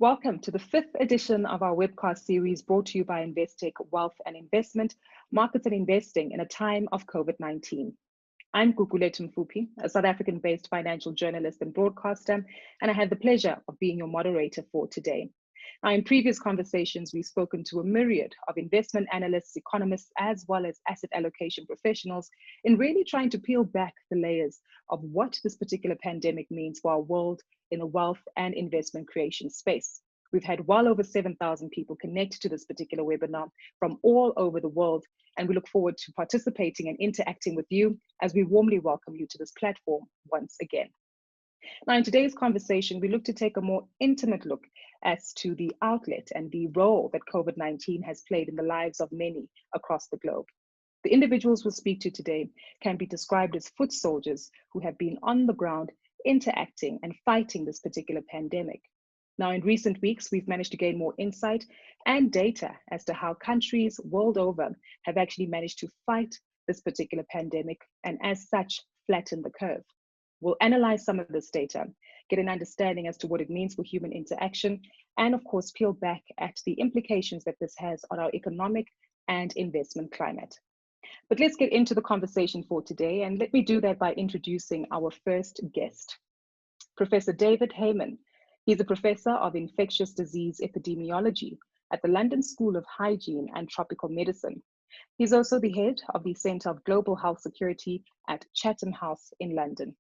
Welcome to the fifth edition of our webcast series brought to you by Investec Wealth and Investment, Markets and Investing in a Time of COVID-19. I'm Gugulethu Mfuphi, a South African-based financial journalist and broadcaster, and I have the pleasure of being your moderator for today. Now, in previous conversations, we've spoken to a myriad of investment analysts, economists, as well as asset allocation professionals in really trying to peel back the layers of what this particular pandemic means for our world in the wealth and investment creation space. We've had well over 7,000 people connect to this particular webinar from all over the world, and we look forward to participating and interacting with you as we warmly welcome you to this platform once again. Now, in today's conversation, we look to take a more intimate look as to the outlet and the role that COVID-19 has played in the lives of many across the globe. The individuals we'll speak to today can be described as foot soldiers who have been on the ground interacting and fighting this particular pandemic. Now, in recent weeks, we've managed to gain more insight and data as to how countries world over have actually managed to fight this particular pandemic and as such flatten the curve. We'll analyze some of this data, get an understanding as to what it means for human interaction, and of course, peel back at the implications that this has on our economic and investment climate. But let's get into the conversation for today, and let me do that by introducing our first guest, Professor David Heyman. He's a professor of infectious disease epidemiology at the London School of Hygiene and Tropical Medicine. He's also the head of the Centre of Global Health Security at Chatham House in London.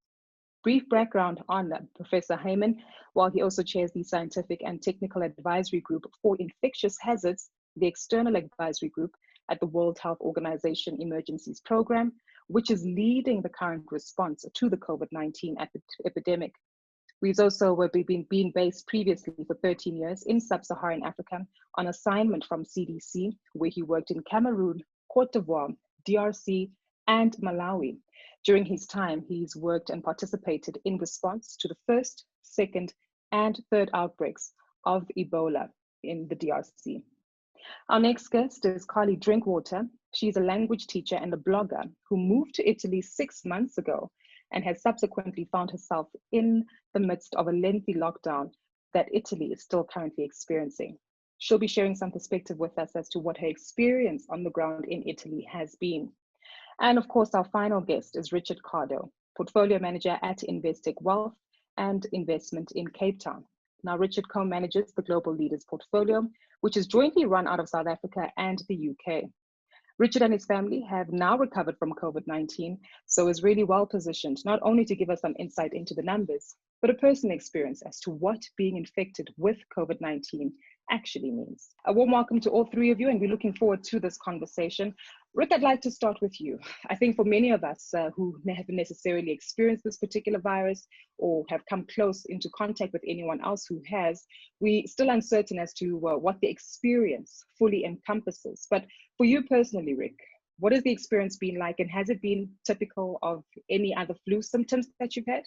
Brief background on Professor Heyman, while he also chairs the Scientific and Technical Advisory Group for Infectious Hazards, the External Advisory Group at the World Health Organization Emergencies Program, which is leading the current response to the COVID-19 epidemic. We've also been based previously for 13 years in Sub-Saharan Africa on assignment from CDC, where he worked in Cameroon, Cote d'Ivoire, DRC, and Malawi. During his time, he's worked and participated in response to the first, second, and third outbreaks of Ebola in the DRC. Our next guest is Carly Drinkwater. She's a language teacher and a blogger who moved to Italy 6 months ago and has subsequently found herself in the midst of a lengthy lockdown that Italy is still currently experiencing. She'll be sharing some perspective with us as to what her experience on the ground in Italy has been. And of course, our final guest is Richard Cardo, portfolio manager at Investec Wealth and Investment in Cape Town. Now, Richard co-manages the Global Leaders portfolio, which is jointly run out of South Africa and the UK. Richard and his family have now recovered from COVID-19, so is really well positioned, not only to give us some insight into the numbers, but a personal experience as to what being infected with COVID-19 actually means. A warm welcome to all three of you, and we're looking forward to this conversation. Rick, I'd like to start with you. I think for many of us who haven't necessarily experienced this particular virus or have come close into contact with anyone else who has, we're still uncertain as to what the experience fully encompasses. But for you personally, Rick, what has the experience been like, and has it been typical of any other flu symptoms that you've had?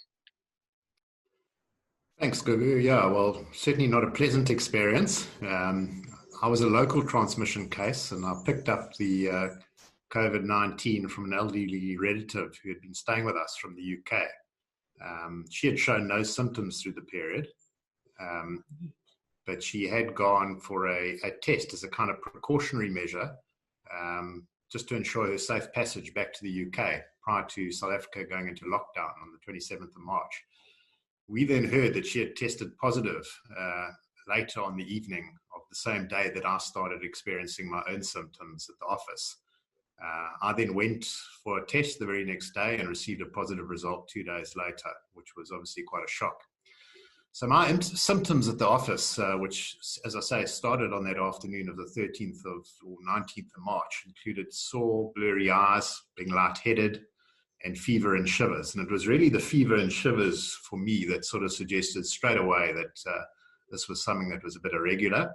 Thanks, Gugu. Yeah, well, certainly not a pleasant experience. I was a local transmission case, and I picked up the COVID-19 from an elderly relative who had been staying with us from the UK. She had shown no symptoms through the period, but she had gone for a test as a kind of precautionary measure, just to ensure her safe passage back to the UK prior to South Africa going into lockdown on the 27th of March. We then heard that she had tested positive later on the evening of the same day that I started experiencing my own symptoms at the office. I then went for a test the very next day and received a positive result 2 days later, which was obviously quite a shock. So my symptoms at the office, which, as I say, started on that afternoon of the 13th or 19th of March, included sore, blurry eyes, being lightheaded, and fever and shivers. And it was really the fever and shivers for me that sort of suggested straight away that this was something that was a bit irregular.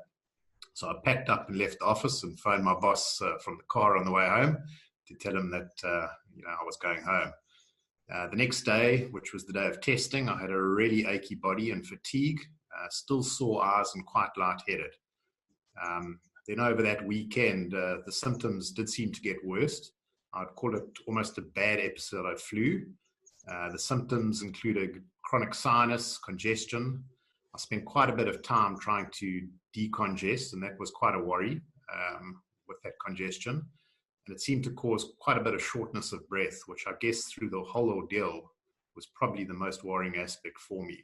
So I packed up and left the office and phoned my boss from the car on the way home to tell him that I was going home. The next day, which was the day of testing, I had a really achy body and fatigue, still sore eyes and quite lightheaded. Then over that weekend, the symptoms did seem to get worse. I'd call it almost a bad episode of flu. The symptoms included chronic sinus, congestion, I spent quite a bit of time trying to decongest, and that was quite a worry with that congestion. And it seemed to cause quite a bit of shortness of breath, which I guess through the whole ordeal was probably the most worrying aspect for me.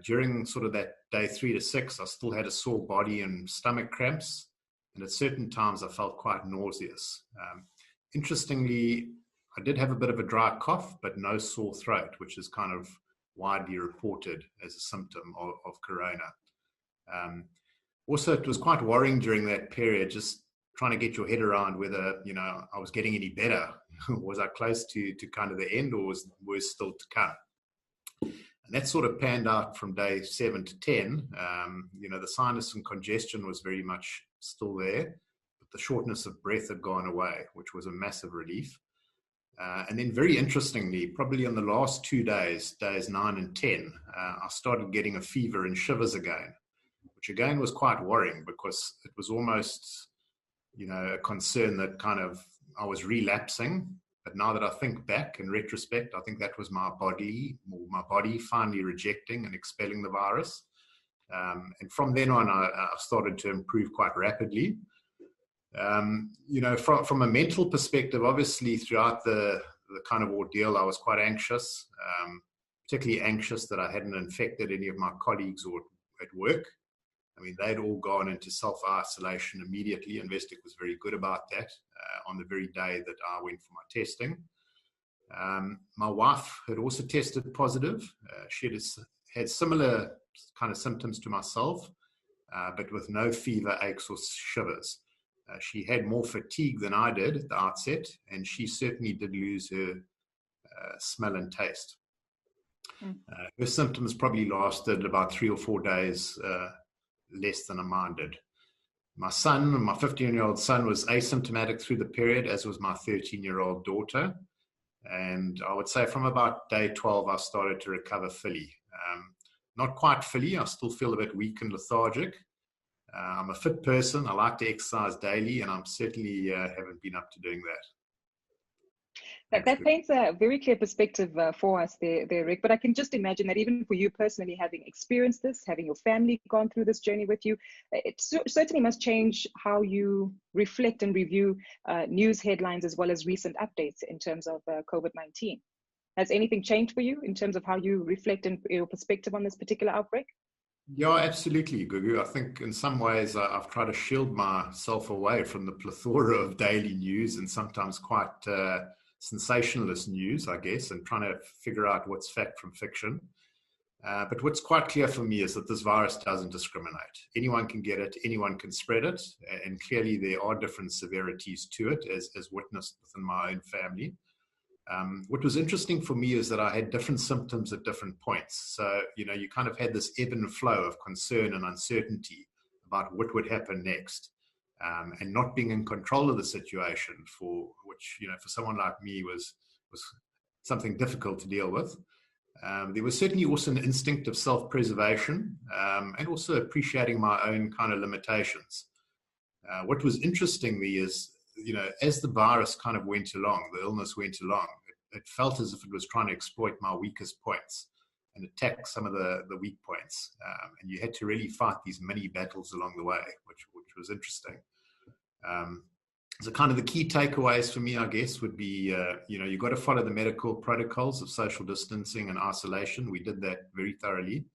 During sort of that day 3 to 6, I still had a sore body and stomach cramps, and at certain times I felt quite nauseous. Interestingly, I did have a bit of a dry cough, but no sore throat, which is kind of widely reported as a symptom of corona. Also, it was quite worrying during that period, just trying to get your head around whether, I was getting any better. Was I close to kind of the end, or was worse still to come? And that sort of panned out from day 7 to 10. The sinus and congestion was very much still there, but the shortness of breath had gone away, which was a massive relief. And then very interestingly, probably on the last 2 days, days 9 and 10, I started getting a fever and shivers again, which again was quite worrying because it was almost, a concern that kind of I was relapsing. But now that I think back in retrospect, I think that was my body finally rejecting and expelling the virus. And from then on, I started to improve quite rapidly. From a mental perspective, obviously throughout the kind of ordeal, I was quite anxious, particularly anxious that I hadn't infected any of my colleagues or at work. I mean, they'd all gone into self-isolation immediately. Investec was very good about that on the very day that I went for my testing. My wife had also tested positive. She had similar kind of symptoms to myself, but with no fever, aches, or shivers. She had more fatigue than I did at the outset, and she certainly did lose her smell and taste. Her symptoms probably lasted about 3 or 4 days less than mine did. My 15-year-old son, was asymptomatic through the period, as was my 13-year-old daughter. And I would say from about day 12, I started to recover fully. Not quite fully. I still feel a bit weak and lethargic. I'm a fit person. I like to exercise daily, and I'm certainly haven't been up to doing that. That paints a very clear perspective for us there, Rick. But I can just imagine that even for you personally, having experienced this, having your family gone through this journey with you, it certainly must change how you reflect and review news headlines as well as recent updates in terms of COVID-19. Has anything changed for you in terms of how you reflect and your perspective on this particular outbreak? Yeah, absolutely, Gugu. I think in some ways I've tried to shield myself away from the plethora of daily news and sometimes quite sensationalist news, I guess, and trying to figure out what's fact from fiction. But what's quite clear for me is that this virus doesn't discriminate. Anyone can get it, anyone can spread it, and clearly there are different severities to it, as witnessed within my own family. What was interesting for me is that I had different symptoms at different points. So, you kind of had this ebb and flow of concern and uncertainty about what would happen next. And not being in control of the situation, for which, for someone like me was something difficult to deal with. There was certainly also an instinct of self-preservation and also appreciating my own kind of limitations. What was interesting me is, as the virus kind of went along, the illness went along, it felt as if it was trying to exploit my weakest points and attack some of the weak points. And you had to really fight these mini battles along the way, which was interesting. So kind of the key takeaways for me, I guess, would be, you've got to follow the medical protocols of social distancing and isolation. We did that very thoroughly.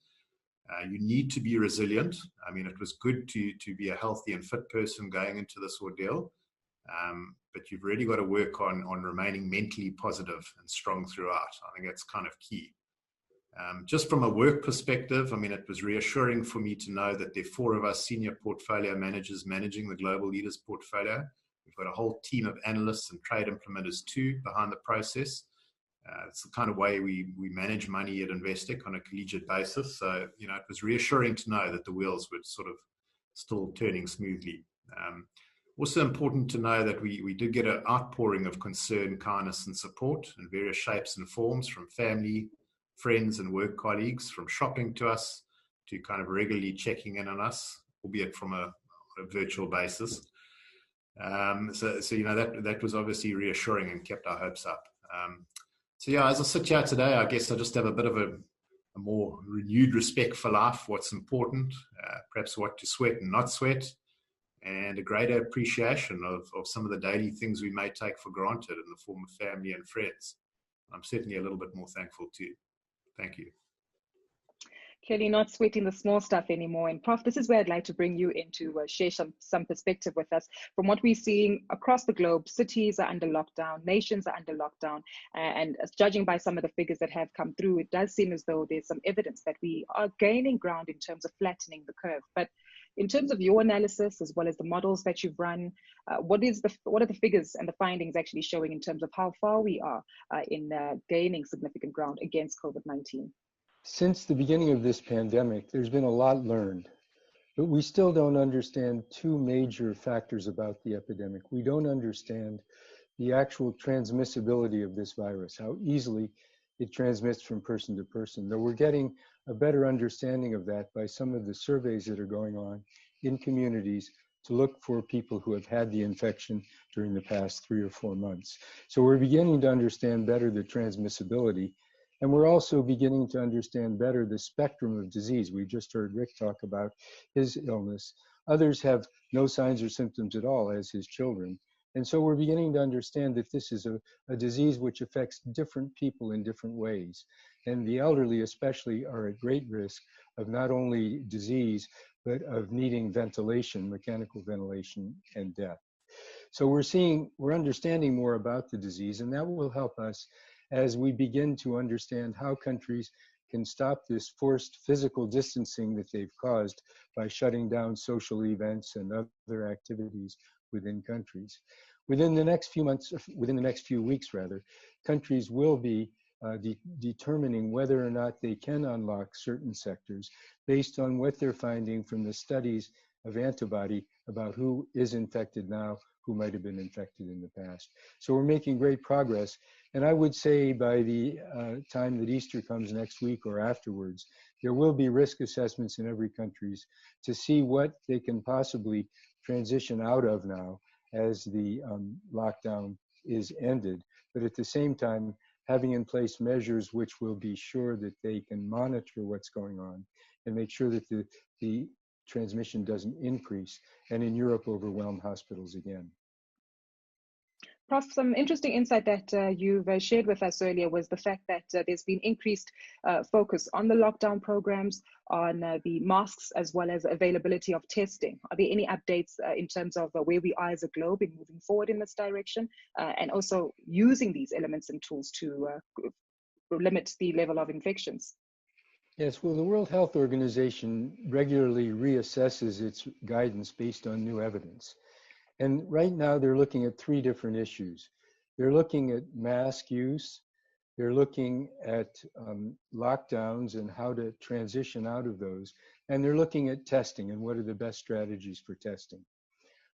You need to be resilient. I mean, it was good to be a healthy and fit person going into this ordeal. But you've really got to work on remaining mentally positive and strong throughout. I think that's kind of key. Just from a work perspective, I mean, it was reassuring for me to know that there are 4 of us senior portfolio managers managing the Global Leaders portfolio. We've got a whole team of analysts and trade implementers too behind the process. It's the kind of way we manage money at Investec on a collegiate basis. So, it was reassuring to know that the wheels were sort of still turning smoothly. Also important to know that we did get an outpouring of concern, kindness and support in various shapes and forms from family, friends and work colleagues, from shopping to us to kind of regularly checking in on us, albeit from a virtual basis. So that was obviously reassuring and kept our hopes up. So as I sit here today, I guess I just have a bit of a a more renewed respect for life, what's important, perhaps what to sweat and not sweat, and a greater appreciation of some of the daily things we may take for granted in the form of family and friends. I'm certainly a little bit more thankful too. Thank you. Clearly not sweating the small stuff anymore. And Prof, this is where I'd like to bring you in to share some perspective with us. From what we're seeing across the globe, cities are under lockdown, nations are under lockdown, and as judging by some of the figures that have come through, it does seem as though there's some evidence that we are gaining ground in terms of flattening the curve. But in terms of your analysis, as well as the models that you've run, what are the figures and the findings actually showing in terms of how far we are in gaining significant ground against COVID-19? Since the beginning of this pandemic, there's been a lot learned, but we still don't understand two major factors about the epidemic. We don't understand the actual transmissibility of this virus, how easily it transmits from person to person, though we're getting a better understanding of that by some of the surveys that are going on in communities to look for people who have had the infection during the past 3 or 4 months. So we're beginning to understand better the transmissibility. And we're also beginning to understand better the spectrum of disease. We just heard Rick talk about his illness. Others have no signs or symptoms at all, as his children. And so we're beginning to understand that this is a disease which affects different people in different ways. And the elderly especially are at great risk of not only disease, but of needing ventilation, mechanical ventilation, and death. So we're understanding more about the disease, and that will help us as we begin to understand how countries can stop this forced physical distancing that they've caused by shutting down social events and other activities within countries. Within the next few weeks, countries will be determining whether or not they can unlock certain sectors based on what they're finding from the studies of antibody about who is infected now, who might have been infected in the past. So we're making great progress. And I would say by the time that Easter comes next week or afterwards, there will be risk assessments in every country to see what they can possibly transition out of now as the lockdown is ended. But at the same time, having in place measures which will be sure that they can monitor what's going on and make sure that the transmission doesn't increase and in Europe overwhelm hospitals again. Prof, some interesting insight that you've shared with us earlier was the fact that there's been increased focus on the lockdown programs, on the masks, as well as availability of testing. Are there any updates in terms of where we are as a globe in moving forward in this direction, and also using these elements and tools to limit the level of infections? Yes, well, the World Health Organization regularly reassesses its guidance based on new evidence. And right now they're looking at 3 different issues. They're looking at mask use, they're looking at lockdowns and how to transition out of those, and they're looking at testing and what are the best strategies for testing.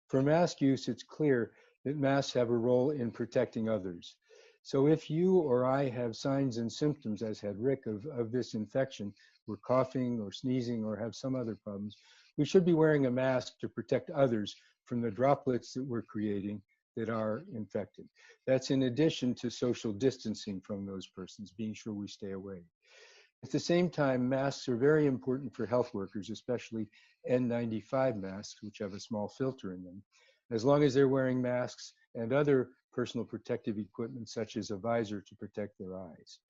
For mask use, it's clear that masks have a role in protecting others. So if you or I have signs and symptoms, as had Rick, of this infection, we're coughing or sneezing or have some other problems, we should be wearing a mask to protect others from the droplets that we're creating that are infected. That's in addition to social distancing from those persons, being sure we stay away. At the same time, masks are very important for health workers, especially N95 masks, which have a small filter in them. As long as they're wearing masks and other personal protective equipment, such as a visor to protect their eyes.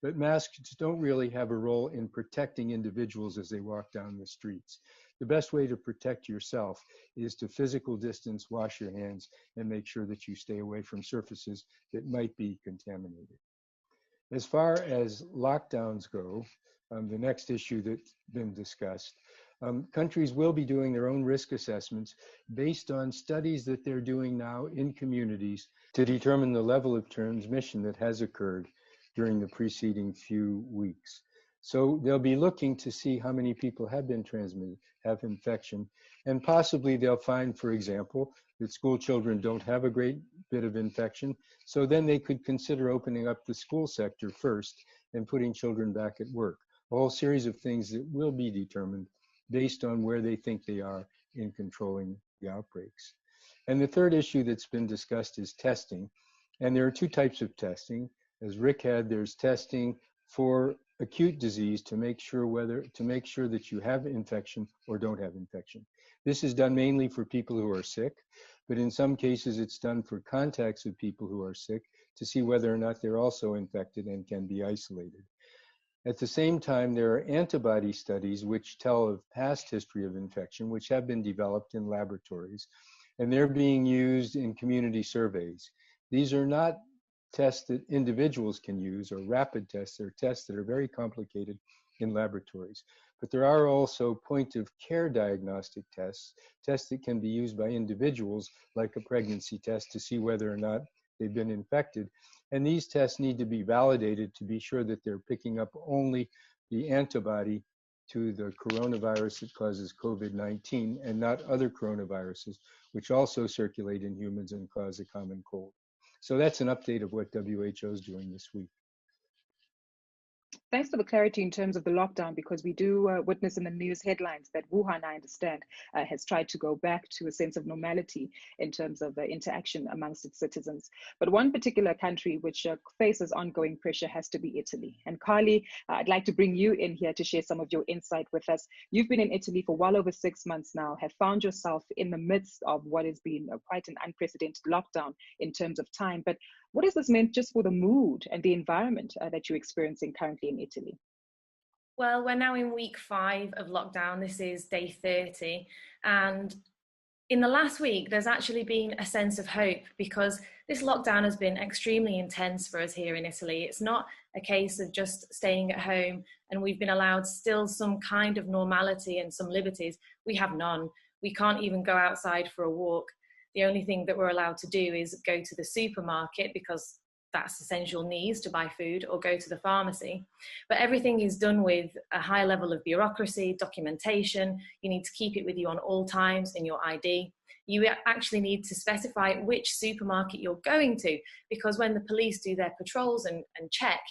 But masks don't really have a role in protecting individuals as they walk down the streets. The best way to protect yourself is to physical distance, wash your hands, and make sure that you stay away from surfaces that might be contaminated. As far as lockdowns go, the next issue that's been discussed, countries will be doing their own risk assessments based on studies that they're doing now in communities to determine the level of transmission that has occurred during the preceding few weeks. So they'll be looking to see how many people have been transmitted, have infection, and possibly they'll find, for example, that school children don't have a great bit of infection. So then they could consider opening up the school sector first and putting children back at work. A whole series of things that will be determined based on where they think they are in controlling the outbreaks. And the third issue that's been discussed is testing. And there are 2 types of testing. As Rick had, there's testing for acute disease to make sure that you have infection or don't have infection. This is done mainly for people who are sick, but in some cases it's done for contacts with people who are sick to see whether or not they're also infected and can be isolated. At the same time, there are antibody studies which tell of past history of infection, which have been developed in laboratories, and they're being used in community surveys. These are not tests that individuals can use or rapid tests. They're tests that are very complicated in laboratories. But there are also point of care diagnostic tests that can be used by individuals, like a pregnancy test, to see whether or not they've been infected. And these tests need to be validated to be sure that they're picking up only the antibody to the coronavirus that causes COVID-19 and not other coronaviruses, which also circulate in humans and cause a common cold. So that's an update of what WHO is doing this week. Thanks for the clarity in terms of the lockdown, because we do witness in the news headlines that Wuhan, I understand, has tried to go back to a sense of normality in terms of interaction amongst its citizens. But one particular country which faces ongoing pressure has to be Italy. And Carly, I'd like to bring you in here to share some of your insight with us. You've been in Italy for well over 6 months now, have found yourself in the midst of what has been quite an unprecedented lockdown in terms of time. But what has this meant just for the mood and the environment that you're experiencing currently in Italy? Well, we're now in week 5 of lockdown. This is day 30. And in the last week, there's actually been a sense of hope, because this lockdown has been extremely intense for us here in Italy. It's not a case of just staying at home and we've been allowed still some kind of normality and some liberties. We have none. We can't even go outside for a walk. The only thing that we're allowed to do is go to the supermarket, because that's essential needs to buy food, or go to the pharmacy. But everything is done with a high level of bureaucracy, documentation. You need to keep it with you on all times in your ID. You actually need to specify which supermarket you're going to, because when the police do their patrols and check,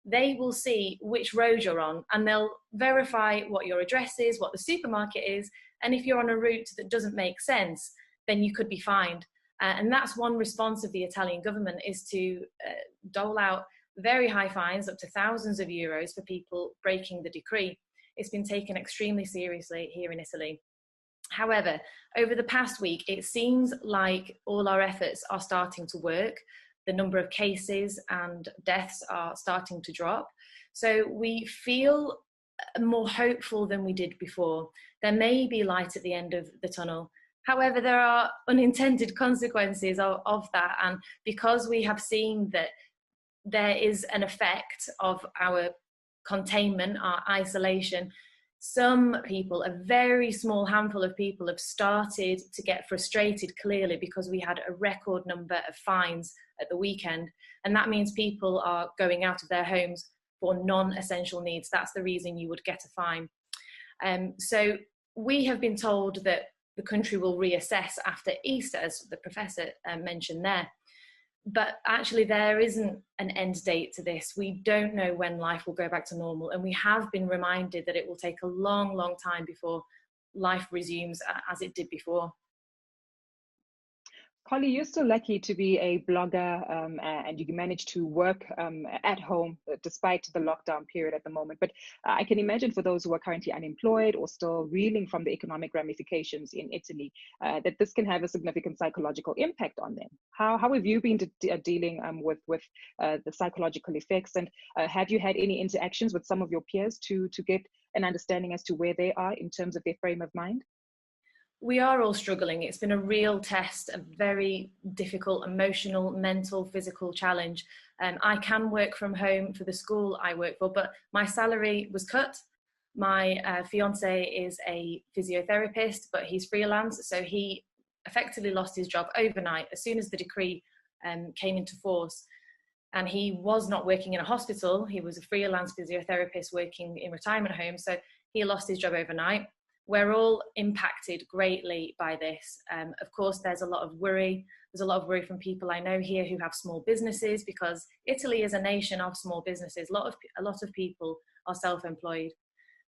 they will see which road you're on and they'll verify what your address is, what the supermarket is. And if you're on a route that doesn't make sense, then you could be fined. And that's one response of the Italian government, is to dole out very high fines, up to thousands of euros, for people breaking the decree. It's been taken extremely seriously here in Italy. However, over the past week, it seems like all our efforts are starting to work. The number of cases and deaths are starting to drop. So we feel more hopeful than we did before. There may be light at the end of the tunnel. However, there are unintended consequences of that. And because we have seen that there is an effect of our containment, our isolation, some people, a very small handful of people, have started to get frustrated, clearly, because we had a record number of fines at the weekend. And that means people are going out of their homes for non-essential needs. That's the reason you would get a fine. So we have been told that the country will reassess after Easter, as the professor mentioned there. But actually, there isn't an end date to this. We don't know when life will go back to normal. And we have been reminded that it will take a long, long time before life resumes as it did before. Holly, you're still lucky to be a blogger and you manage to work at home despite the lockdown period at the moment. But I can imagine for those who are currently unemployed or still reeling from the economic ramifications in Italy, that this can have a significant psychological impact on them. How have you been dealing with the psychological effects? And have you had any interactions with some of your peers to get an understanding as to where they are in terms of their frame of mind? We are all struggling. It's been a real test, a very difficult emotional, mental, physical challenge. I can work from home for the school I work for, but my salary was cut. My fiance is a physiotherapist, but he's freelance, so he effectively lost his job overnight as soon as the decree came into force. And he was not working in a hospital. He was a freelance physiotherapist working in retirement homes, so he lost his job overnight. We're all impacted greatly by this. Of course, there's a lot of worry. There's a lot of worry from people I know here who have small businesses, because Italy is a nation of small businesses. A lot of people are self-employed.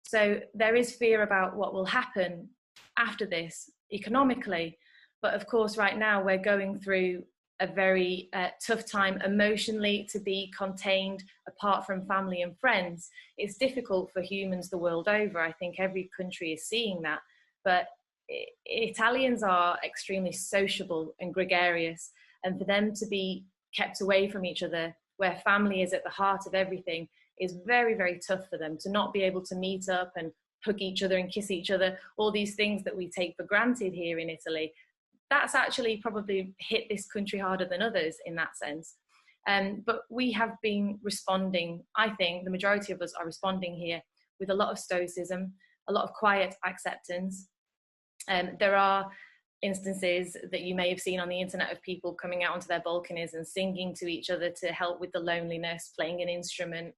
So there is fear about what will happen after this economically. But of course, right now we're going through a very tough time emotionally to be contained apart from family and friends. It's difficult for humans the world over. I think every country is seeing that. But Italians are extremely sociable and gregarious, and for them to be kept away from each other, where family is at the heart of everything, is very, very tough for them. To not be able to meet up and hug each other and kiss each other, all these things that we take for granted here in Italy, that's actually probably hit this country harder than others in that sense. But we have been responding, I think the majority of us are responding here with a lot of stoicism, a lot of quiet acceptance. There are instances that you may have seen on the internet of people coming out onto their balconies and singing to each other to help with the loneliness, playing an instrument.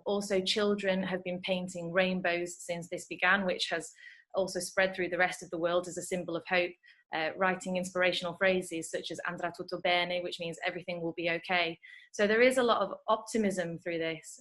Also, children have been painting rainbows since this began, which has also spread through the rest of the world as a symbol of hope, writing inspirational phrases such as andrà tutto bene, which means everything will be okay. So there is a lot of optimism through this.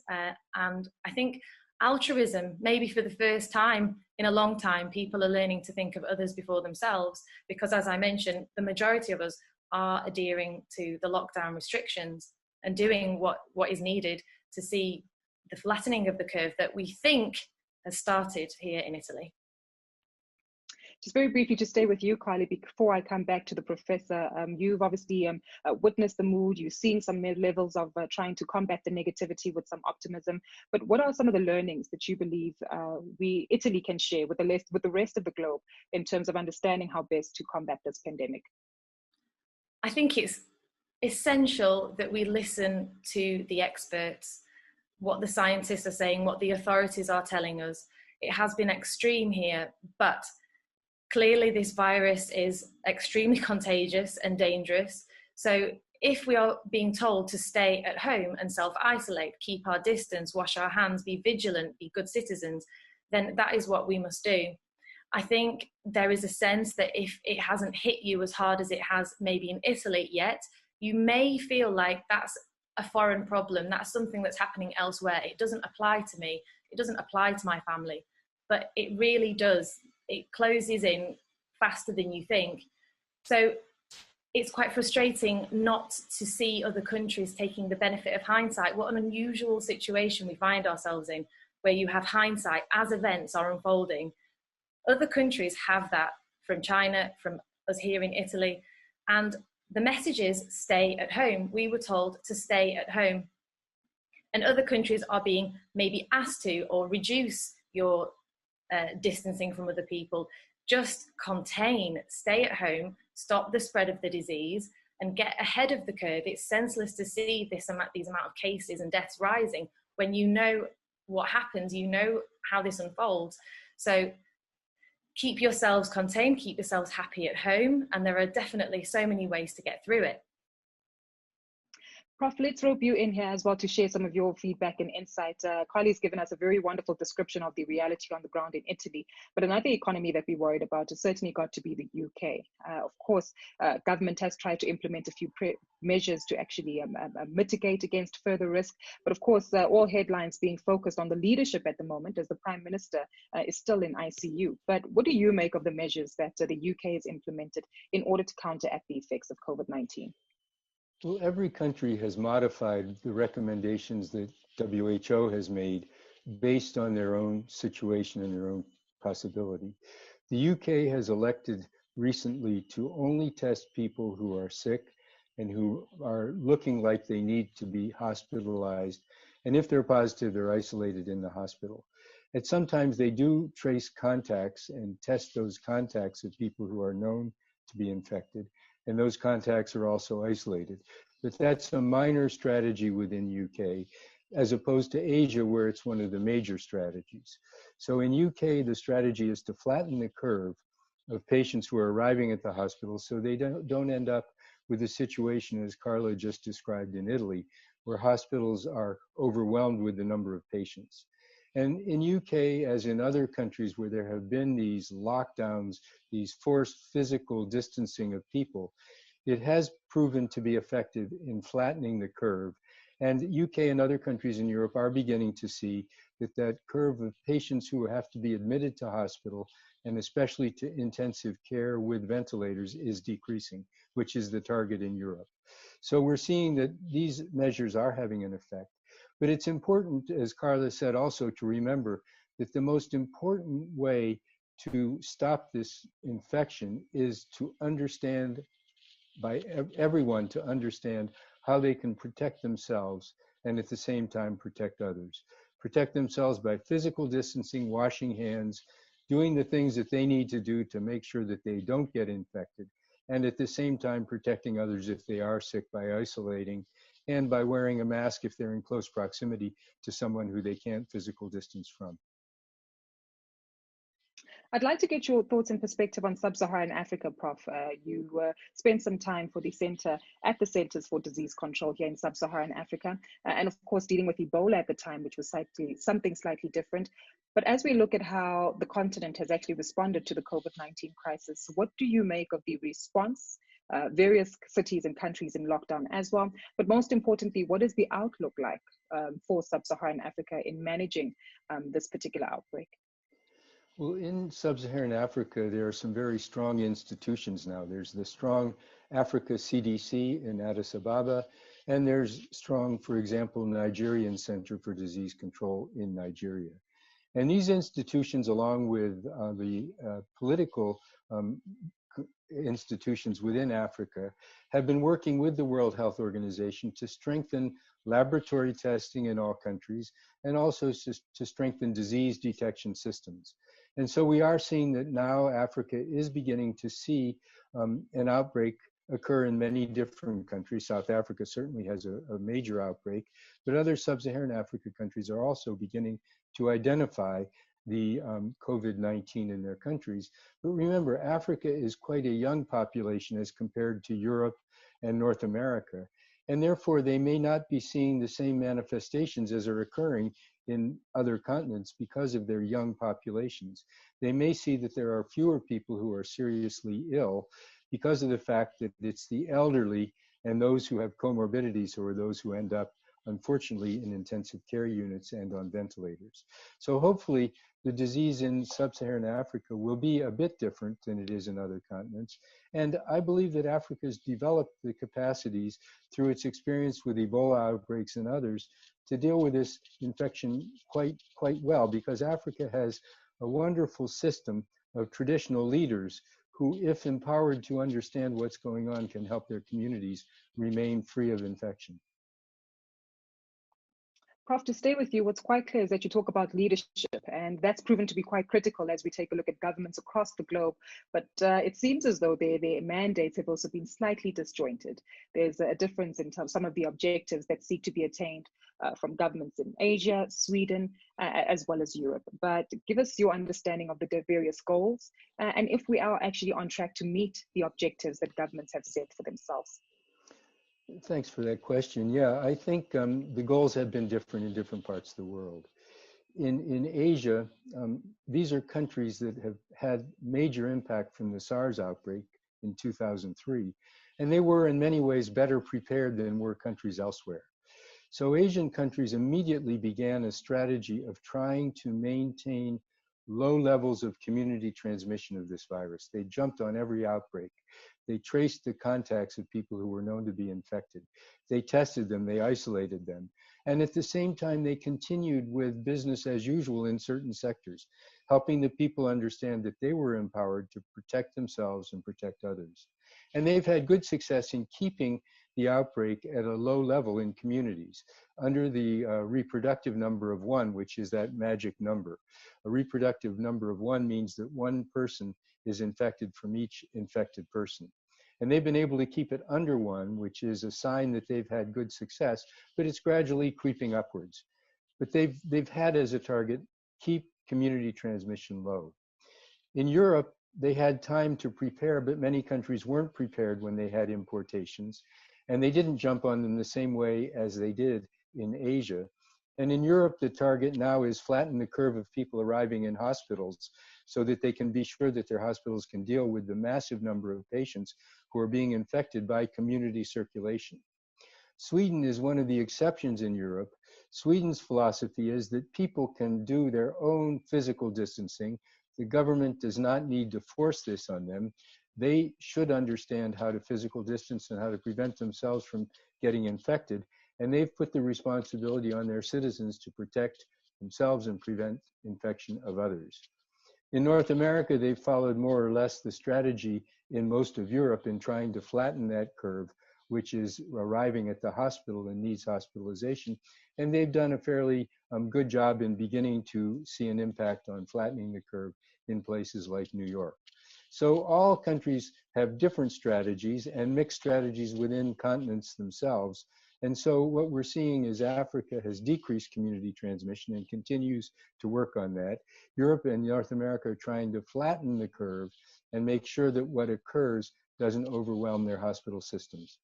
And I think altruism, maybe for the first time in a long time, people are learning to think of others before themselves, because as I mentioned, the majority of us are adhering to the lockdown restrictions and doing what is needed to see the flattening of the curve that we think has started here in Italy. Just very briefly to stay with you, Carly, before I come back to the professor, you've obviously witnessed the mood, you've seen some levels of trying to combat the negativity with some optimism, but what are some of the learnings that you believe Italy can share with the rest of the globe in terms of understanding how best to combat this pandemic? I think it's essential that we listen to the experts, what the scientists are saying, what the authorities are telling us. It has been extreme here, but clearly this virus is extremely contagious and dangerous. So if we are being told to stay at home and self-isolate, keep our distance, wash our hands, be vigilant, be good citizens, then that is what we must do. I think there is a sense that if it hasn't hit you as hard as it has maybe in Italy yet, you may feel like that's a foreign problem, that's something that's happening elsewhere. It doesn't apply to me, it doesn't apply to my family, but it really does. It closes in faster than you think. So it's quite frustrating not to see other countries taking the benefit of hindsight. What an unusual situation we find ourselves in, where you have hindsight as events are unfolding. Other countries have that, from China, from us here in Italy. And the message is stay at home. We were told to stay at home. And other countries are being maybe asked to or reduce your distancing from other people. Just contain, stay at home, stop the spread of the disease and get ahead of the curve. It's senseless to see these amount of cases and deaths rising when you know what happens, you know how this unfolds. So keep yourselves contained, keep yourselves happy at home, and there are definitely so many ways to get through it. Prof, let's rope you in here as well to share some of your feedback and insight. Carly's given us a very wonderful description of the reality on the ground in Italy, but another economy that we're worried about has certainly got to be the UK. Of course, government has tried to implement a few measures to actually mitigate against further risk, but of course, all headlines being focused on the leadership at the moment as the Prime Minister is still in ICU. But what do you make of the measures that the UK has implemented in order to counteract the effects of COVID-19? Well, every country has modified the recommendations that WHO has made based on their own situation and their own possibility. The UK has elected recently to only test people who are sick and who are looking like they need to be hospitalized. And if they're positive, they're isolated in the hospital. And sometimes they do trace contacts and test those contacts of people who are known to be infected. And those contacts are also isolated. But that's a minor strategy within UK, as opposed to Asia, where it's one of the major strategies. So in UK, the strategy is to flatten the curve of patients who are arriving at the hospital so they don't end up with a situation, as Carla just described in Italy, where hospitals are overwhelmed with the number of patients. And in UK, as in other countries where there have been these lockdowns, these forced physical distancing of people, it has proven to be effective in flattening the curve. And UK and other countries in Europe are beginning to see that that curve of patients who have to be admitted to hospital and especially to intensive care with ventilators, is decreasing, which is the target in Europe. So we're seeing that these measures are having an effect. But it's important, as Carla said, also to remember that the most important way to stop this infection is to understand, by everyone to understand how they can protect themselves and at the same time protect others. Protect themselves by physical distancing, washing hands, doing the things that they need to do to make sure that they don't get infected, and at the same time protecting others if they are sick by isolating and by wearing a mask if they're in close proximity to someone who they can't physical distance from. I'd like to get your thoughts and perspective on sub-Saharan Africa, Prof. You spent some time for the center at the Centers for Disease Control here in sub-Saharan Africa, and of course dealing with Ebola at the time, which was something slightly different. But as we look at how the continent has actually responded to the COVID-19 crisis, what do you make of the response? Various cities and countries in lockdown as well, but most importantly, what is the outlook like for sub-Saharan Africa in managing this particular outbreak? Well, in sub-Saharan Africa, there are some very strong institutions now. There's the strong Africa CDC in Addis Ababa, and there's strong, for example, Nigerian Center for Disease Control in Nigeria. And these institutions, along with the political institutions within Africa, have been working with the World Health Organization to strengthen laboratory testing in all countries and also to strengthen disease detection systems. And so we are seeing that now Africa is beginning to see an outbreak occur in many different countries. South Africa certainly has a major outbreak, but other sub-Saharan Africa countries are also beginning to identify the COVID-19 in their countries. But remember, Africa is quite a young population as compared to Europe and North America. And therefore, they may not be seeing the same manifestations as are occurring in other continents because of their young populations. They may see that there are fewer people who are seriously ill because of the fact that it's the elderly and those who have comorbidities who are those who end up, unfortunately, in intensive care units and on ventilators. So hopefully, the disease in sub-Saharan Africa will be a bit different than it is in other continents. And I believe that Africa has developed the capacities through its experience with Ebola outbreaks and others to deal with this infection quite well, because Africa has a wonderful system of traditional leaders who, if empowered to understand what's going on, can help their communities remain free of infection. Prof, to stay with you, what's quite clear is that you talk about leadership, and that's proven to be quite critical as we take a look at governments across the globe. But it seems as though their mandates have also been slightly disjointed. There's a difference in terms of some of the objectives that seek to be attained from governments in Asia, Sweden, as well as Europe. But give us your understanding of the various goals, and if we are actually on track to meet the objectives that governments have set for themselves. Thanks for that question. Yeah, I think the goals have been different in different parts of the world. In Asia, these are countries that have had major impact from the SARS outbreak in 2003, and they were in many ways better prepared than were countries elsewhere. So Asian countries immediately began a strategy of trying to maintain low levels of community transmission of this virus. They jumped on every outbreak. They traced the contacts of people who were known to be infected. They tested them, they isolated them. And at the same time, they continued with business as usual in certain sectors, helping the people understand that they were empowered to protect themselves and protect others. And they've had good success in keeping the outbreak at a low level in communities under the reproductive number of 1, which is that magic number. A reproductive number of 1 means that 1 person is infected from each infected person. And they've been able to keep it under 1, which is a sign that they've had good success, but it's gradually creeping upwards. But they've had as a target, keep community transmission low. In Europe, they had time to prepare, but many countries weren't prepared when they had importations, and they didn't jump on them the same way as they did in Asia. And in Europe, the target now is flatten the curve of people arriving in hospitals so that they can be sure that their hospitals can deal with the massive number of patients who are being infected by community circulation. Sweden is one of the exceptions in Europe. Sweden's philosophy is that people can do their own physical distancing The government does not need to force this on them. They should understand how to physical distance and how to prevent themselves from getting infected. And they've put the responsibility on their citizens to protect themselves and prevent infection of others. In North America, they've followed more or less the strategy in most of Europe in trying to flatten that curve, which is arriving at the hospital and needs hospitalization. And they've done a fairly good job in beginning to see an impact on flattening the curve in places like New York. So all countries have different strategies and mixed strategies within continents themselves. And so what we're seeing is Africa has decreased community transmission and continues to work on that. Europe and North America are trying to flatten the curve and make sure that what occurs doesn't overwhelm their hospital systems.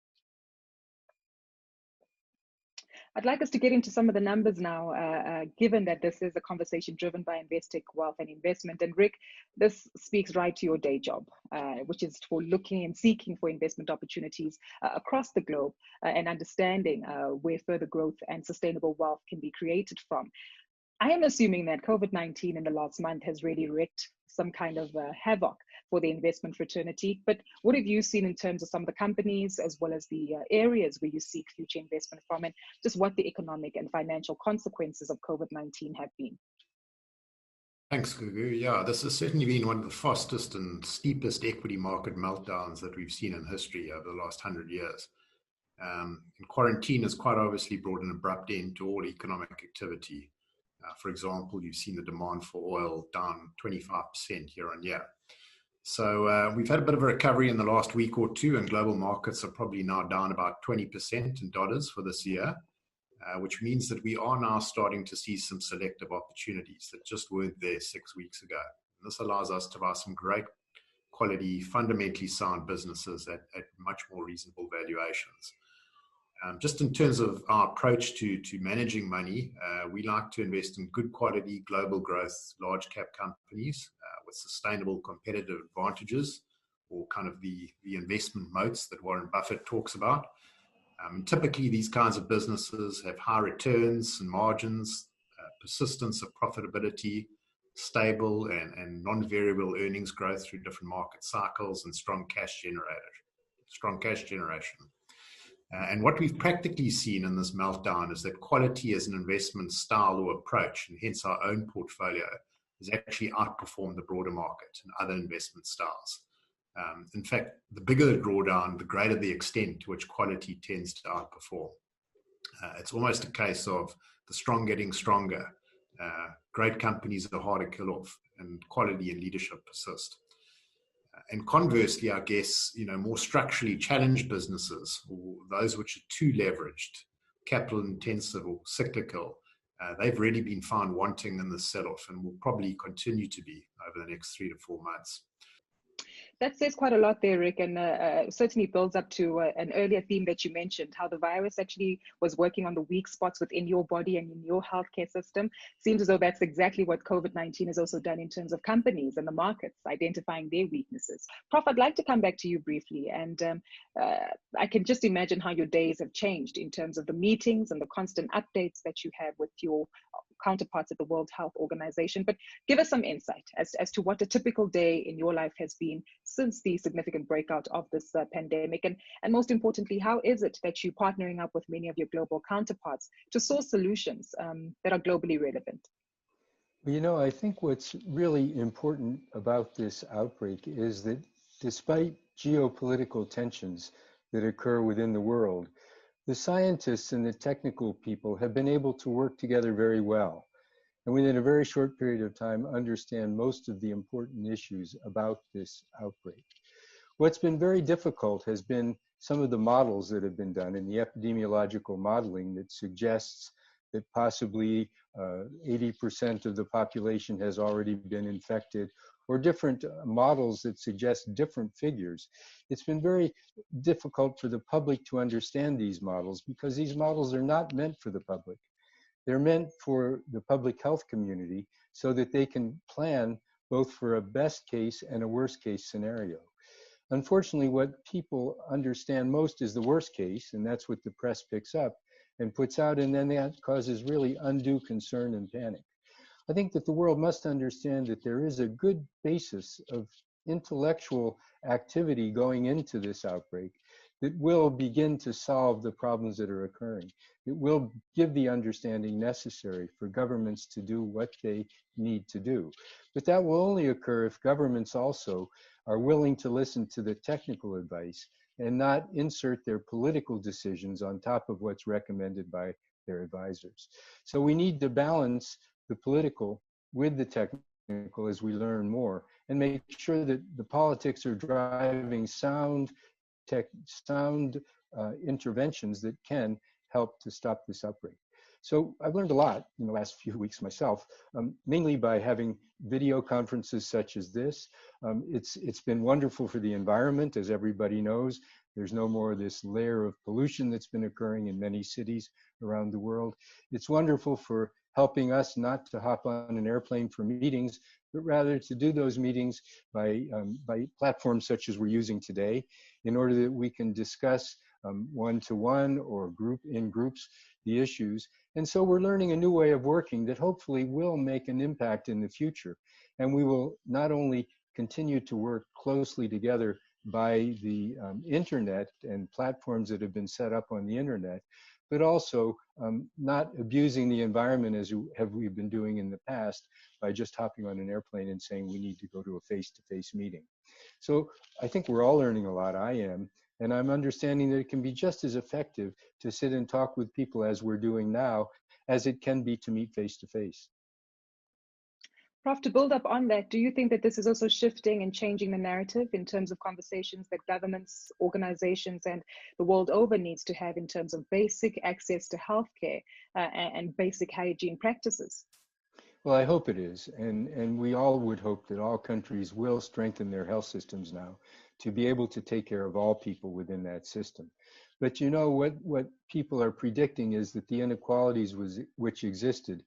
I'd like us to get into some of the numbers now, given that this is a conversation driven by Investec Wealth and Investment. And Rick, this speaks right to your day job, which is for looking and seeking for investment opportunities across the globe and understanding where further growth and sustainable wealth can be created from. I am assuming that COVID-19 in the last month has really wreaked some kind of havoc for the investment fraternity. But what have you seen in terms of some of the companies as well as the areas where you seek future investment from, and just what the economic and financial consequences of COVID-19 have been? Thanks, Gugu. Yeah, this has certainly been one of the fastest and steepest equity market meltdowns that we've seen in history over the last 100 years. And quarantine has quite obviously brought an abrupt end to all economic activity. For example, you've seen the demand for oil down 25% year on year. So we've had a bit of a recovery in the last week or two, and global markets are probably now down about 20% in dollars for this year, which means that we are now starting to see some selective opportunities that just weren't there 6 weeks ago. And this allows us to buy some great quality, fundamentally sound businesses at much more reasonable valuations. Just in terms of our approach to managing money, we like to invest in good quality, global growth, large cap companies with sustainable competitive advantages, or kind of the investment moats that Warren Buffett talks about. Typically, these kinds of businesses have high returns and margins, persistence of profitability, stable and non-variable earnings growth through different market cycles, and strong cash generation. And what we've practically seen in this meltdown is that quality as an investment style or approach, and hence our own portfolio, has actually outperformed the broader market and other investment styles. In fact, the bigger the drawdown, the greater the extent to which quality tends to outperform. It's almost a case of the strong getting stronger. Great companies are hard to kill off, and quality and leadership persist. And conversely, I guess, more structurally challenged businesses, or those which are too leveraged, capital intensive or cyclical, they've really been found wanting in the sell-off and will probably continue to be over the next 3 to 4 months. That says quite a lot there, Rick, and certainly builds up to an earlier theme that you mentioned, how the virus actually was working on the weak spots within your body and in your healthcare system. Seems as though that's exactly what COVID-19 has also done in terms of companies and the markets, identifying their weaknesses. Prof, I'd like to come back to you briefly, and I can just imagine how your days have changed in terms of the meetings and the constant updates that you have with your counterparts at the World Health Organization. But give us some insight as to what a typical day in your life has been since the significant breakout of this pandemic. And most importantly, how is it that you're partnering up with many of your global counterparts to source solutions that are globally relevant? Well, I think what's really important about this outbreak is that despite geopolitical tensions that occur within the world, the scientists and the technical people have been able to work together very well, and within a very short period of time understand most of the important issues about this outbreak. What's been very difficult has been some of the models that have been done in the epidemiological modeling that suggests that possibly 80% of the population has already been infected, or different models that suggest different figures. It's been very difficult for the public to understand these models because these models are not meant for the public. They're meant for the public health community so that they can plan both for a best case and a worst case scenario. Unfortunately, what people understand most is the worst case, and that's what the press picks up and puts out, and then that causes really undue concern and panic. I think that the world must understand that there is a good basis of intellectual activity going into this outbreak that will begin to solve the problems that are occurring. It will give the understanding necessary for governments to do what they need to do. But that will only occur if governments also are willing to listen to the technical advice and not insert their political decisions on top of what's recommended by their advisors. So we need to balance the political with the technical as we learn more, and make sure that the politics are driving sound interventions that can help to stop this outbreak. So I've learned a lot in the last few weeks myself, mainly by having video conferences such as this. It's been wonderful for the environment, as everybody knows. There's no more of this layer of pollution that's been occurring in many cities around the world. It's wonderful for helping us not to hop on an airplane for meetings, but rather to do those meetings by platforms such as we're using today, in order that we can discuss one-to-one or in groups the issues. And so we're learning a new way of working that hopefully will make an impact in the future. And we will not only continue to work closely together by the internet and platforms that have been set up on the internet, but also not abusing the environment as we've been doing in the past by just hopping on an airplane and saying we need to go to a face-to-face meeting. So I think we're all learning a lot, I am, and I'm understanding that it can be just as effective to sit and talk with people as we're doing now as it can be to meet face-to-face. Prof, to build up on that, do you think that this is also shifting and changing the narrative in terms of conversations that governments, organizations, and the world over needs to have in terms of basic access to healthcare and basic hygiene practices? Well, I hope it is. And we all would hope that all countries will strengthen their health systems now to be able to take care of all people within that system. But you know, what people are predicting is that the inequalities which existed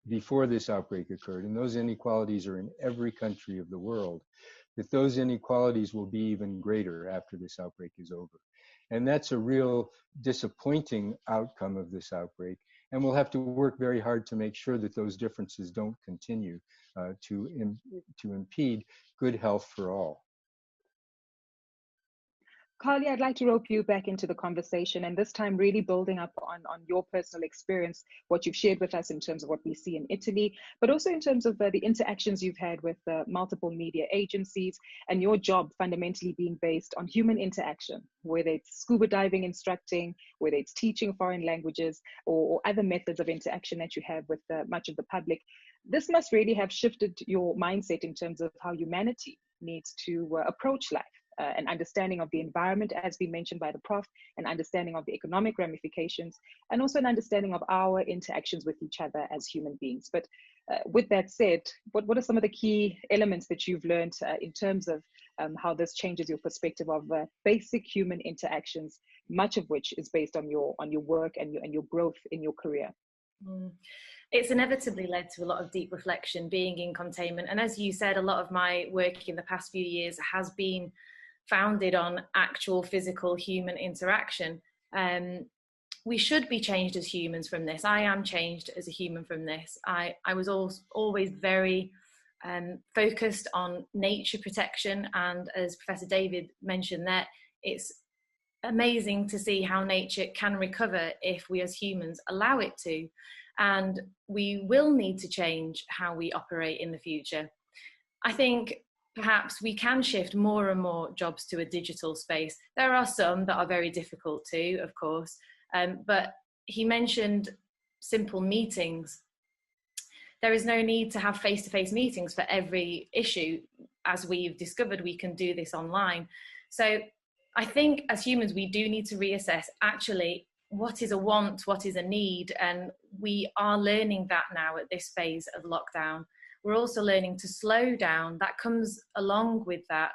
before this outbreak occurred, and those inequalities are in every country of the world, that those inequalities will be even greater after this outbreak is over. And that's a real disappointing outcome of this outbreak. And we'll have to work very hard to make sure that those differences don't continue to impede good health for all. Carly, I'd like to rope you back into the conversation, and this time really building up on your personal experience, what you've shared with us in terms of what we see in Italy, but also in terms of the interactions you've had with multiple media agencies, and your job fundamentally being based on human interaction, whether it's scuba diving instructing, whether it's teaching foreign languages, or other methods of interaction that you have with much of the public. This must really have shifted your mindset in terms of how humanity needs to approach life. An understanding of the environment, as we mentioned by the Prof, an understanding of the economic ramifications, and also an understanding of our interactions with each other as human beings. But with that said, what are some of the key elements that you've learned in terms of how this changes your perspective of basic human interactions, much of which is based on your work and your growth in your career? It's inevitably led to a lot of deep reflection being in containment. And as you said, a lot of my work in the past few years has been founded on actual physical human interaction. We should be changed as humans from this. I am changed as a human from this. I was always very focused on nature protection, and as Professor David mentioned there, it's amazing to see how nature can recover if we as humans allow it to, and we will need to change how we operate in the future. I think perhaps we can shift more and more jobs to a digital space. There are some that are very difficult too, of course, but he mentioned simple meetings. There is no need to have face-to-face meetings for every issue. As we've discovered, we can do this online. So I think as humans, we do need to reassess actually what is a want, what is a need, and we are learning that now at this phase of lockdown. We're also learning to slow down. That comes along with that.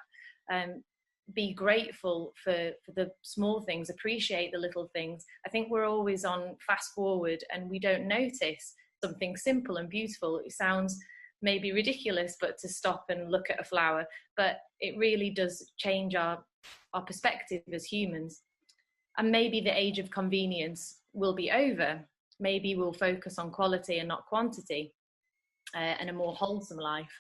Be grateful for the small things, appreciate the little things. I think we're always on fast forward and we don't notice something simple and beautiful. It sounds maybe ridiculous, but to stop and look at a flower, but it really does change our perspective as humans. And maybe the age of convenience will be over. Maybe we'll focus on quality and not quantity. and a more wholesome life.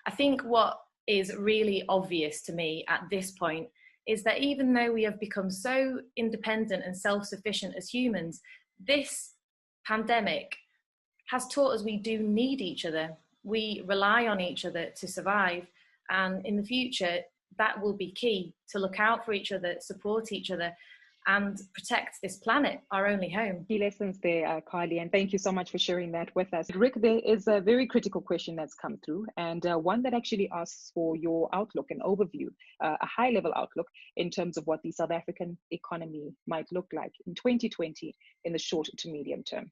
I think what is really obvious to me at this point is that even though we have become so independent and self-sufficient as humans, this pandemic has taught us we do need each other. We rely on each other to survive. And in the future, that will be key, to look out for each other, support each other, and protect this planet, our only home. Key lessons there, Carly, and thank you so much for sharing that with us. Rick, there is a very critical question that's come through, and one that actually asks for your outlook and overview, a high-level outlook in terms of what the South African economy might look like in 2020 in the short to medium term.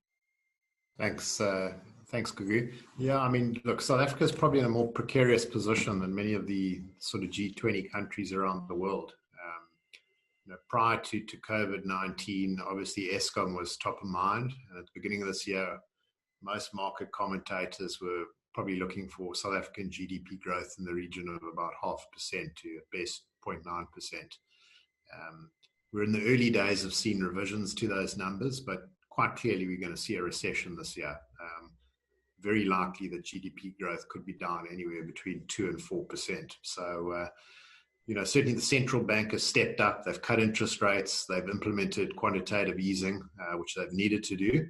Thanks, Gugu. Yeah, I mean, look, South Africa is probably in a more precarious position than many of the sort of G20 countries around the world. Prior to COVID-19, obviously Eskom was top of mind. And at the beginning of this year, most market commentators were probably looking for South African GDP growth in the region of about 0.5% to at best 0.9%. We're in the early days of seeing revisions to those numbers, but quite clearly we're going to see a recession this year. Very likely that GDP growth could be down anywhere between 2 and 4%. So, certainly the central bank has stepped up. They've cut interest rates. They've implemented quantitative easing, which they've needed to do.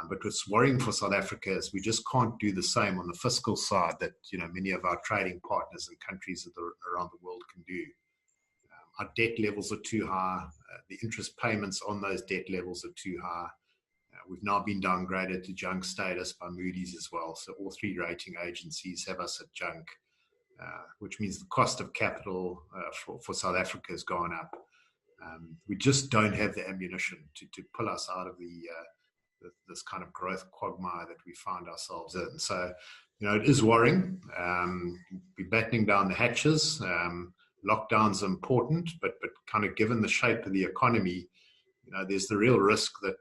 But what's worrying for South Africa is we just can't do the same on the fiscal side that, many of our trading partners and countries around the world can do. Our debt levels are too high. The interest payments on those debt levels are too high. We've now been downgraded to junk status by Moody's as well. So all three rating agencies have us at junk. Which means the cost of capital for South Africa has gone up. We just don't have the ammunition to pull us out of this kind of growth quagmire that we find ourselves in. So, it is worrying. We're battening down the hatches. Lockdowns are important, but kind of given the shape of the economy, there's the real risk that,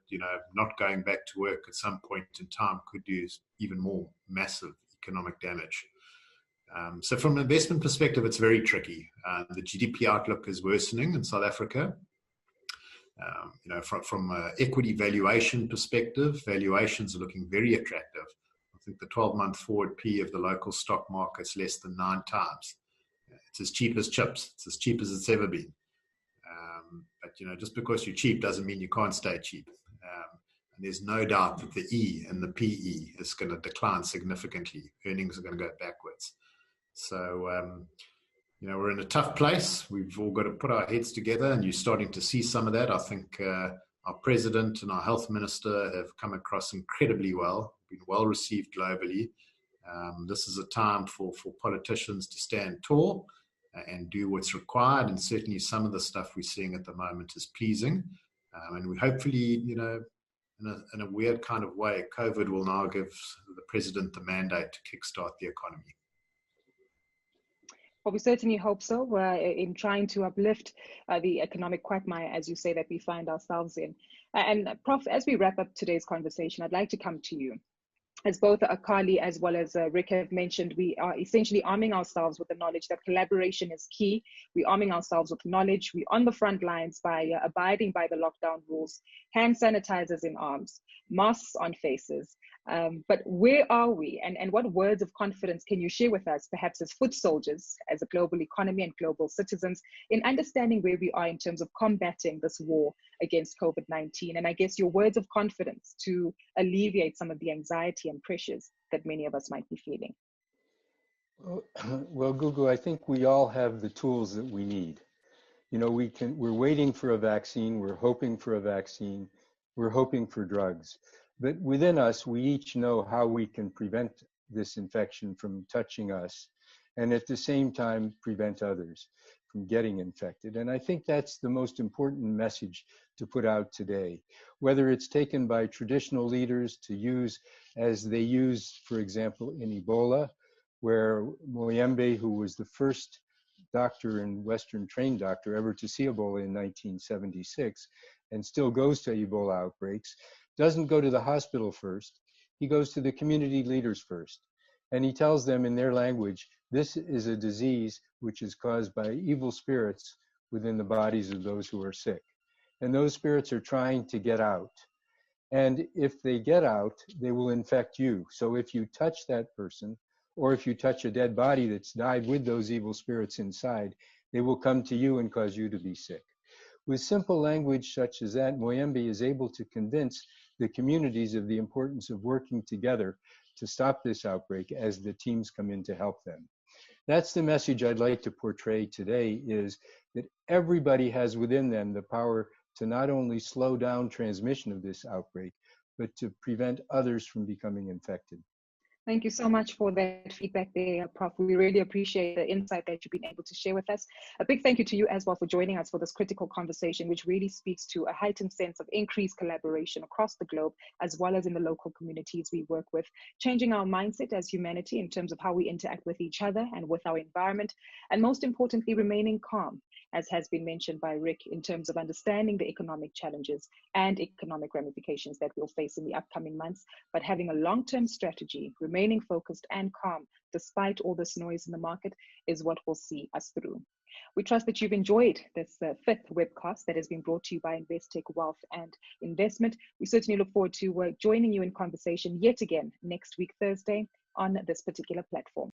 not going back to work at some point in time could do even more massive economic damage. So from an investment perspective, it's very tricky. The GDP outlook is worsening in South Africa. From an equity valuation perspective, valuations are looking very attractive. I think the 12-month forward P of the local stock market is less than 9 times. It's as cheap as chips. It's as cheap as it's ever been. But just because you're cheap doesn't mean you can't stay cheap. And there's no doubt that the E in the PE is going to decline significantly. Earnings are going to go backwards. So, we're in a tough place. We've all got to put our heads together, and you're starting to see some of that. I think our president and our health minister have come across incredibly well, been well received globally. This is a time for politicians to stand tall and do what's required. And certainly some of the stuff we're seeing at the moment is pleasing. And we hopefully, in a weird kind of way, COVID will now give the president the mandate to kickstart the economy. Well, we certainly hope so, in trying to uplift the economic quagmire, as you say, that we find ourselves in. And Prof, as we wrap up today's conversation, I'd like to come to you. As both Carly as well as Rick have mentioned, we are essentially arming ourselves with the knowledge that collaboration is key. We're arming ourselves with knowledge. We're on the front lines by abiding by the lockdown rules, hand sanitizers in arms, masks on faces. But where are we? And what words of confidence can you share with us, perhaps as foot soldiers, as a global economy and global citizens, in understanding where we are in terms of combating this war against COVID-19? And I guess your words of confidence to alleviate some of the anxiety and pressures that many of us might be feeling. Well, Gugu, I think we all have the tools that we need. We're waiting for a vaccine. We're hoping for a vaccine. We're hoping for drugs. But within us, we each know how we can prevent this infection from touching us, and at the same time, prevent others from getting infected. And I think that's the most important message to put out today, whether it's taken by traditional leaders to use as they use, for example, in Ebola, where Moyembe, who was the first doctor and Western trained doctor ever to see Ebola in 1976, and still goes to Ebola outbreaks, doesn't go to the hospital first. He goes to the community leaders first. And he tells them in their language, this is a disease which is caused by evil spirits within the bodies of those who are sick. And those spirits are trying to get out. And if they get out, they will infect you. So if you touch that person, or if you touch a dead body that's died with those evil spirits inside, they will come to you and cause you to be sick. With simple language such as that, Moyembe is able to convince the communities of the importance of working together to stop this outbreak as the teams come in to help them. That's the message I'd like to portray today, is that everybody has within them the power to not only slow down transmission of this outbreak, but to prevent others from becoming infected. Thank you so much for that feedback there, Prof. We really appreciate the insight that you've been able to share with us. A big thank you to you as well for joining us for this critical conversation, which really speaks to a heightened sense of increased collaboration across the globe, as well as in the local communities we work with, changing our mindset as humanity in terms of how we interact with each other and with our environment, and most importantly, remaining calm, as has been mentioned by Rick, in terms of understanding the economic challenges and economic ramifications that we'll face in the upcoming months, but having a long-term strategy, remaining focused and calm despite all this noise in the market, is what will see us through. We trust that you've enjoyed this fifth webcast that has been brought to you by Investec Wealth and Investment. We certainly look forward to joining you in conversation yet again next week, Thursday, on this particular platform.